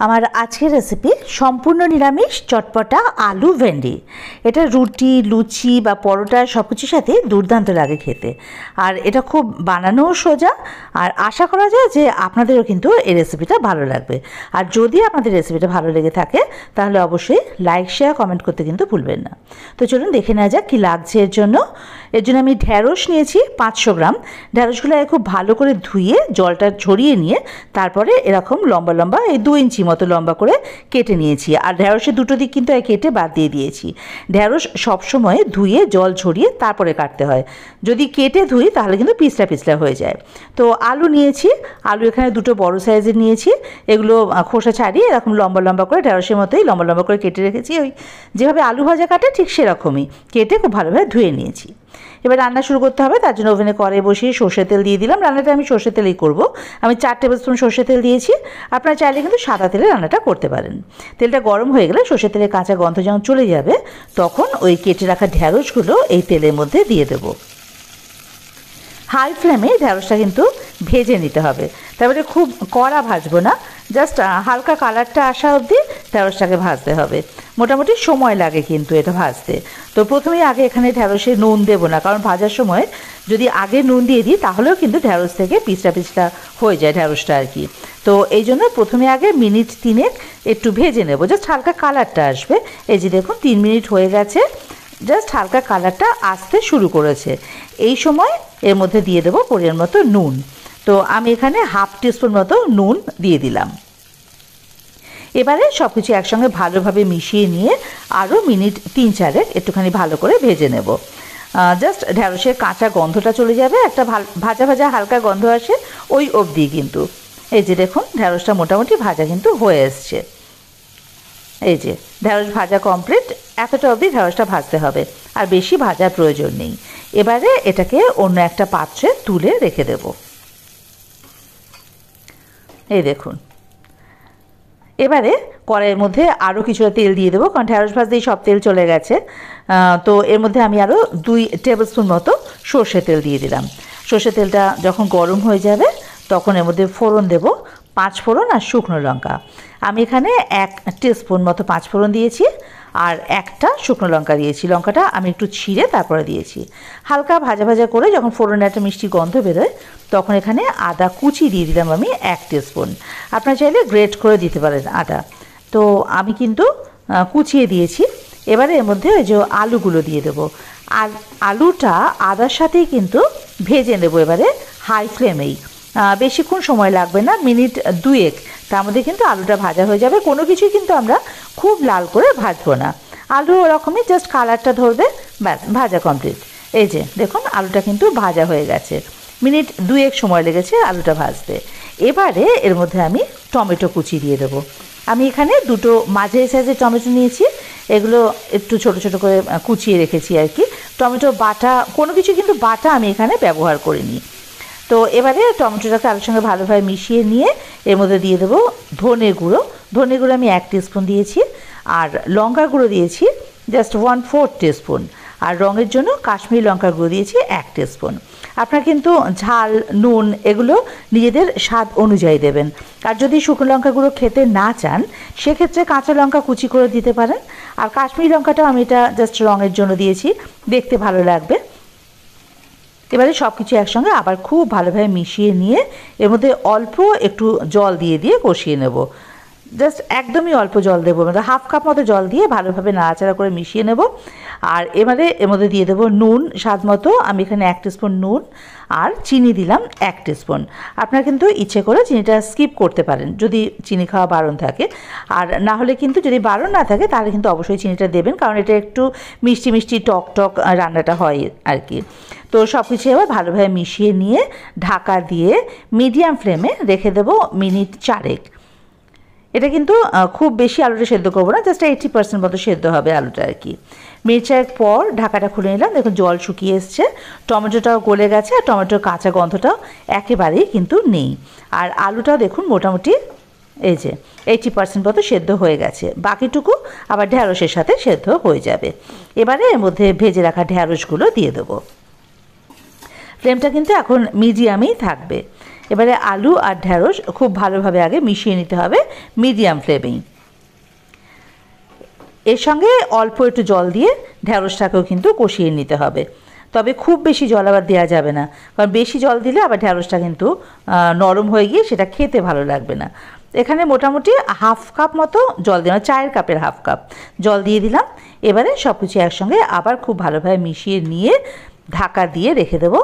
আমার আজকের রেসিপি সম্পূর্ণ নিরামিষ চটপটা আলু ভেন্ডি। এটা রুটি লুচি বা পরোটা সব কিছুর সাথে দুর্দান্ত লাগে খেতে, আর এটা খুব বানানোও সোজা। আর আশা করা যায় যে আপনাদেরও কিন্তু এই রেসিপিটা ভালো লাগবে। আর যদি আপনাদের রেসিপিটা ভালো লেগে থাকে তাহলে অবশ্যই লাইক শেয়ার কমেন্ট করতে কিন্তু ভুলবেন না। তো চলুন দেখে নেওয়া যাক কী লাগছে। এর জন্য আমি ঢ্যাঁড়স নিয়েছি 500 গ্রাম। ঢ্যাঁড়সগুলো খুব ভালো করে ধুয়ে জলটা ঝরিয়ে নিয়ে তারপরে এরকম লম্বা লম্বা 2 ইঞ্চি মতো লম্বা করে কেটে নিয়েছি। আর ঢ্যাঁড়সের দুটো দিক কিন্তু কেটে বাদ দিয়ে দিয়েছি। ঢ্যাঁড়স সবসময় ধুয়ে জল ঝরিয়ে তারপরে কাটতে হয়, যদি কেটে ধুই তাহলে কিন্তু পিছলা পিছলা হয়ে যায়। তো আলু নিয়েছি, আলু এখানে দুটো বড় সাইজের নিয়েছি। এগুলো খোসা ছাড়িয়ে এরকম লম্বা লম্বা করে ঢ্যাঁড়সের মতোই লম্বা লম্বা করে কেটে রেখেছি। ওই যেভাবে আলু ভাজা কাটে ঠিক সেরকমই কেটে খুব ভালোভাবে ধুয়ে নিয়েছি। এবার রান্না শুরু করতে হবে। তার জন্য ওভেনে কড়াই বসিয়ে সর্ষের তেল দিয়ে দিলাম। রান্নাটা আমি সর্ষের তেলেই করব। আমি 4 টেবিল স্পুন সর্ষের তেল দিয়েছি। আপনারা চাইলে কিন্তু সাদা তেলে রান্নাটা করতে পারেন। তেলটা গরম হয়ে গেলে সর্ষের তেলের কাঁচা গন্ধ যখন চলে যাবে তখন ওই কেটে রাখা ঢ্যাঁড়সগুলো এই তেলের মধ্যে দিয়ে দেবো। হাই ফ্লেমে ঢ্যাঁড়সটা কিন্তু ভেজে নিতে হবে, তারপরে খুব কড়া ভাজবো না, জাস্ট হালকা কালারটা আসা অবধি ঢ্যাঁড়সটাকে ভাজতে হবে। মোটামুটি সময় লাগে কিন্তু এটা ভাজতে। তো প্রথমেই আগে এখানে ঢ্যাঁড়সে নুন দেবো না, কারণ ভাজার সময় যদি আগে নুন দিয়ে দিই তাহলেও কিন্তু ঢ্যাঁড়স থেকে পিছলা পিছলা হয়ে যায় ঢ্যাঁড়সটা আর কি। তো এই জন্য প্রথমে আগে মিনিট 3 একটু ভেজে নেবো, জাস্ট হালকা কালারটা আসবে। এই যে দেখুন 3 মিনিট হয়ে গেছে, জাস্ট হালকা কালারটা আসতে শুরু করেছে। এই সময় এর মধ্যে দিয়ে দেবো পরিমাণ মতো নুন। তো আমি এখানে হাফ টিস্পুন মতো নুন দিয়ে দিলাম। এবারে সব কিছু একসঙ্গে ভালোভাবে মিশিয়ে নিয়ে আরও মিনিট 3-4 একটুখানি ভালো করে ভেজে নেব। জাস্ট ঢ্যাঁড়সের কাঁচা গন্ধটা চলে যাবে, একটা ভাজা ভাজা হালকা গন্ধ আসে ওই অবধি কিন্তু। এই যে দেখুন ঢ্যাঁড়সটা মোটামুটি ভাজা কিন্তু হয়ে এসছে। এই যে ঢ্যাঁড়স ভাজা কমপ্লিট। এতটা অবধি ঢ্যাঁড়সটা ভাজতে হবে, আর বেশি ভাজার প্রয়োজন নেই। এবারে এটাকে অন্য একটা পাত্রে তুলে রেখে দেব। এই দেখুন এবারে কড়াইয়ের মধ্যে আরও কিছুটা তেল দিয়ে দেবো, কারণ ঢ্যাঁড়স ভাজতেই সব তেল চলে গেছে। তো এর মধ্যে আমি আরও 2 টেবিল স্পুন মতো সর্ষের তেল দিয়ে দিলাম। সর্ষের তেলটা যখন গরম হয়ে যাবে তখন এর মধ্যে ফোড়ন দেবো, 5 ফোড়ন আর শুকনো লঙ্কা। আমি এখানে 1 টিস্পুন মতো 5 ফোড়ন দিয়েছি আর একটা শুকনো লঙ্কা দিয়েছি। লঙ্কাটা আমি একটু ছিঁড়ে তারপরে দিয়েছি। হালকা ভাজা ভাজা করে যখন ফোড়নের একটা মিষ্টি গন্ধ বেরোয় তখন এখানে আদা কুচি দিয়ে দিলাম আমি 1 টিস্পুন। আপনারা চাইলে গ্রেট করে দিতে পারেন আদা, তো আমি কিন্তু কুচিয়ে দিয়েছি। এবারে এর মধ্যে ওই যে আলুগুলো দিয়ে দেবো, আর আলুটা আদার সাথেই কিন্তু ভেজে নেবো এবারে হাই ফ্লেমেই। বেশিক্ষণ সময় লাগবে না, মিনিট 2 তার মধ্যে কিন্তু আলুটা ভাজা হয়ে যাবে। কোনো কিছুই কিন্তু আমরা খুব লাল করে ভাজবো না, আলু ওরকমই জাস্ট কালারটা ধরবে, ব্যাস ভাজা কমপ্লিট। এই যে দেখুন আলুটা কিন্তু ভাজা হয়ে গেছে, মিনিট 2 সময় লেগেছে আলুটা ভাজতে। এবারে এর মধ্যে আমি টমেটো কুচি দিয়ে দেবো। আমি এখানে 2টো মাঝারি সাইজের টমেটো নিয়েছি, এগুলো একটু ছোট ছোট করে কুচিয়ে রেখেছি আর কি। টমেটো বাটা কোনো কিছু কিন্তু বাটা আমি এখানে ব্যবহার করিনি। তো এবারে টমেটোটাকে আলুর সঙ্গে ভালোভাবে মিশিয়ে নিয়ে এর মধ্যে দিয়ে দেবো ধনে গুঁড়ো। ধনে গুঁড়ো আমি 1 টিস্পুন দিয়েছি, আর লঙ্কা গুঁড়ো দিয়েছি জাস্ট 1/4 টিস্পুন, আর রঙের জন্য কাশ্মীরি লঙ্কা গুঁড়ো দিয়েছি 1 টিস্পুন। আপনারা কিন্তু ঝাল নুন এগুলো নিজেদের স্বাদ অনুযায়ী দেবেন। আর যদি শুকনো লঙ্কা গুঁড়ো খেতে না চান সেক্ষেত্রে কাঁচা লঙ্কা কুচি করে দিতে পারেন। আর কাশ্মীরি লঙ্কাটাও আমি এটা জাস্ট রঙের জন্য দিয়েছি, দেখতে ভালো লাগবে। এবারে সব কিছু একসঙ্গে আবার খুব ভালোভাবে মিশিয়ে নিয়ে এর মধ্যে অল্প একটু জল দিয়ে দিয়ে কষিয়ে নেব। জাস্ট একদমই অল্প জল দেবো, মানে হাফ কাপ মতো জল দিয়ে ভালোভাবে নাড়াচাড়া করে মিশিয়ে নেব। আর এবারে এর মধ্যে দিয়ে দেবো নুন স্বাদ মতো। আমি এখানে 1 টিস্পুন নুন আর চিনি দিলাম 1 টিস্পুন। আপনারা কিন্তু ইচ্ছে করে চিনিটা স্কিপ করতে পারেন যদি চিনি খাওয়া বারণ থাকে, আর না হলে কিন্তু যদি বারণ না থাকে তাহলে কিন্তু অবশ্যই চিনিটা দেবেন, কারণ এটা একটু মিষ্টি মিষ্টি টক টক রান্নাটা হয় আর কি। তো সব কিছু এবার ভালোভাবে মিশিয়ে নিয়ে ঢাকা দিয়ে মিডিয়াম ফ্লেমে রেখে দেবো মিনিট 4। এটা কিন্তু খুব বেশি আলুটা সেদ্ধ করবো না, জাস্ট 80% মতো সেদ্ধ হবে আলুটা আর কি। মিনিট 4 পর ঢাকাটা খুলে নিলাম, দেখুন জল শুকিয়ে এসছে, টমেটোটাও গলে গেছে, আর টমেটোর কাঁচা গন্ধটাও একেবারেই কিন্তু নেই। আর আলুটাও দেখুন মোটামুটি এই যে 80% মতো সেদ্ধ হয়ে গেছে, বাকিটুকু আবার ঢ্যাঁড়সের সাথে সেদ্ধ হয়ে যাবে। এবারে এর মধ্যে ভেজে রাখা ঢ্যাঁড়সগুলো দিয়ে দেবো। ফ্লেমটা কিন্তু এখন মিডিয়ামেই থাকবে। এবারে আলু আর ঢ্যাঁড়স খুব ভালোভাবে আগে মিশিয়ে নিতে হবে মিডিয়াম ফ্লেমেই। এর সঙ্গে অল্প একটু জল দিয়ে ঢ্যাঁড়সটাকেও কিন্তু কষিয়ে নিতে হবে, তবে খুব বেশি জল আবার দেওয়া যাবে না, কারণ বেশি জল দিলে আবার ঢ্যাঁড়সটা কিন্তু নরম হয়ে গিয়ে সেটা খেতে ভালো লাগবে না। এখানে মোটামুটি হাফ কাপ মতো জল দিলাম, চায়ের কাপের হাফ কাপ জল দিয়ে দিলাম। এবারে সব কিছু একসঙ্গে আবার খুব ভালোভাবে মিশিয়ে নিয়ে ঢাকা দিয়ে রেখে দেবো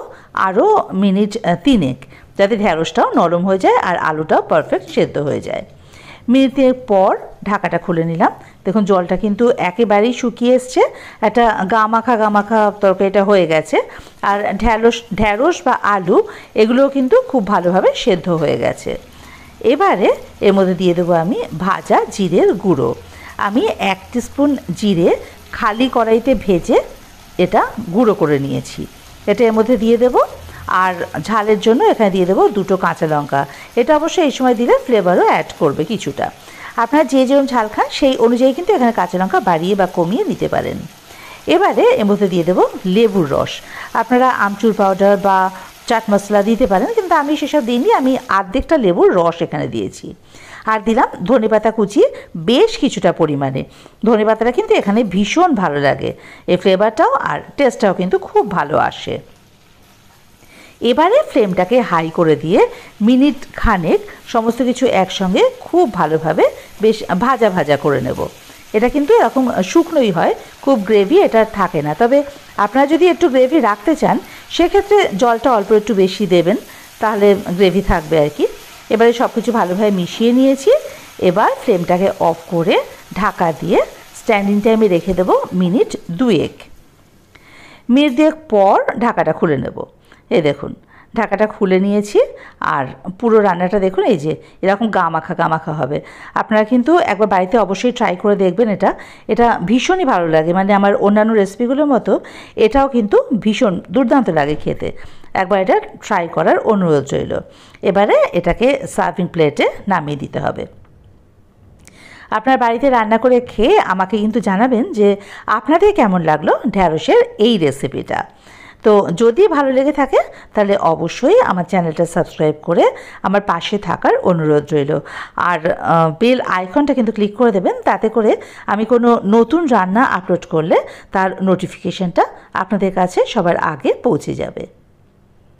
আরও মিনিট 3 যাতে ঢ্যাঁড়সটাও নরম হয়ে যায় আর আলুটাও পারফেক্ট সেদ্ধ হয়ে যায়। মিনিট 3 পর ঢাকাটা খুলে নিলাম। দেখুন জলটা কিন্তু একেবারেই শুকিয়ে এসছে, একটা গামাখা তরকারিটা হয়ে গেছে। আর ঢ্যাঁড়স বা আলু এগুলোও কিন্তু খুব ভালোভাবে সেদ্ধ হয়ে গেছে। এবারে এর মধ্যে দিয়ে দেবো আমি ভাজা জিরের গুঁড়ো। আমি 1 টিস্পুন জিরে খালি কড়াইতে ভেজে এটা গুঁড়ো করে নিয়েছি, এটা এর মধ্যে দিয়ে দেবো। আর ঝালের জন্য এখানে দিয়ে দেবো 2টো কাঁচা লঙ্কা। এটা অবশ্যই এই সময় দিলে ফ্লেভারও অ্যাড করবে কিছুটা। আপনারা যে যেরকম ঝাল খান সেই অনুযায়ী কিন্তু এখানে কাঁচা লঙ্কা বাড়িয়ে বা কমিয়ে নিতে পারেন। এবারে এর মধ্যে দিয়ে দেবো লেবুর রস। আপনারা আমচুর পাউডার বা চাট মশলা দিতে পারেন, কিন্তু আমি সেসব দিইনি, আমি অর্ধেকটা লেবুর রস এখানে দিয়েছি। আর দিলাম ধনেপাতা কুচি বেশ কিছুটা পরিমাণে। ধনেপাতাটা কিন্তু এখানে ভীষণ ভালো লাগে, এই ফ্লেভারটাও আর টেস্টটাও কিন্তু খুব ভালো আসে। এবারে ফ্লেমটাকে হাই করে দিয়ে মিনিট খানেক সমস্ত কিছু একসঙ্গে খুব ভালোভাবে বেশ ভাজা ভাজা করে নেব। এটা কিন্তু এরকম শুকনোই হয়, খুব গ্রেভি এটা থাকে না। তবে আপনারা যদি একটু গ্রেভি রাখতে চান সেক্ষেত্রে জলটা অল্প একটু বেশি দেবেন, তাহলে গ্রেভি থাকবে আর কি। এবারে সব কিছু ভালোভাবে মিশিয়ে নিয়েছি। এবার ফ্লেমটাকে অফ করে ঢাকা দিয়ে স্ট্যান্ডিং টাইমে রেখে দেবো মিনিট 2। মিনিট 2 পর ঢাকাটা খুলে নেব। এই দেখুন ঢাকাটা খুলে নিয়েছি, আর পুরো রান্নাটা দেখুন এই যে এরকম গামাখা হবে। আপনারা কিন্তু একবার বাড়িতে অবশ্যই ট্রাই করে দেখবেন, এটা ভীষণই ভালো লাগে। মানে আমার অন্যান্য রেসিপিগুলোর মতো এটাও কিন্তু ভীষণ দুর্দান্ত লাগে খেতে। একবার এটা ট্রাই করার অনুরোধ রইল। এবারে এটাকে সার্ভিং প্লেটে নামিয়ে দিতে হবে। আপনার বাড়িতে রান্না করে খেয়ে আমাকে কিন্তু জানাবেন যে আপনাদের কেমন লাগলো ঢ্যাঁড়সের এই রেসিপিটা। তো যদি ভালো লেগে থাকে তাহলে অবশ্যই আমার চ্যানেলটা সাবস্ক্রাইব করে আমার পাশে থাকার অনুরোধ রইল। আর বেল আইকনটা কিন্তু ক্লিক করে দেবেন, তাতে করে আমি কোনো নতুন রান্না আপলোড করলে তার নোটিফিকেশনটা আপনাদের কাছে সবার আগে পৌঁছে যাবে।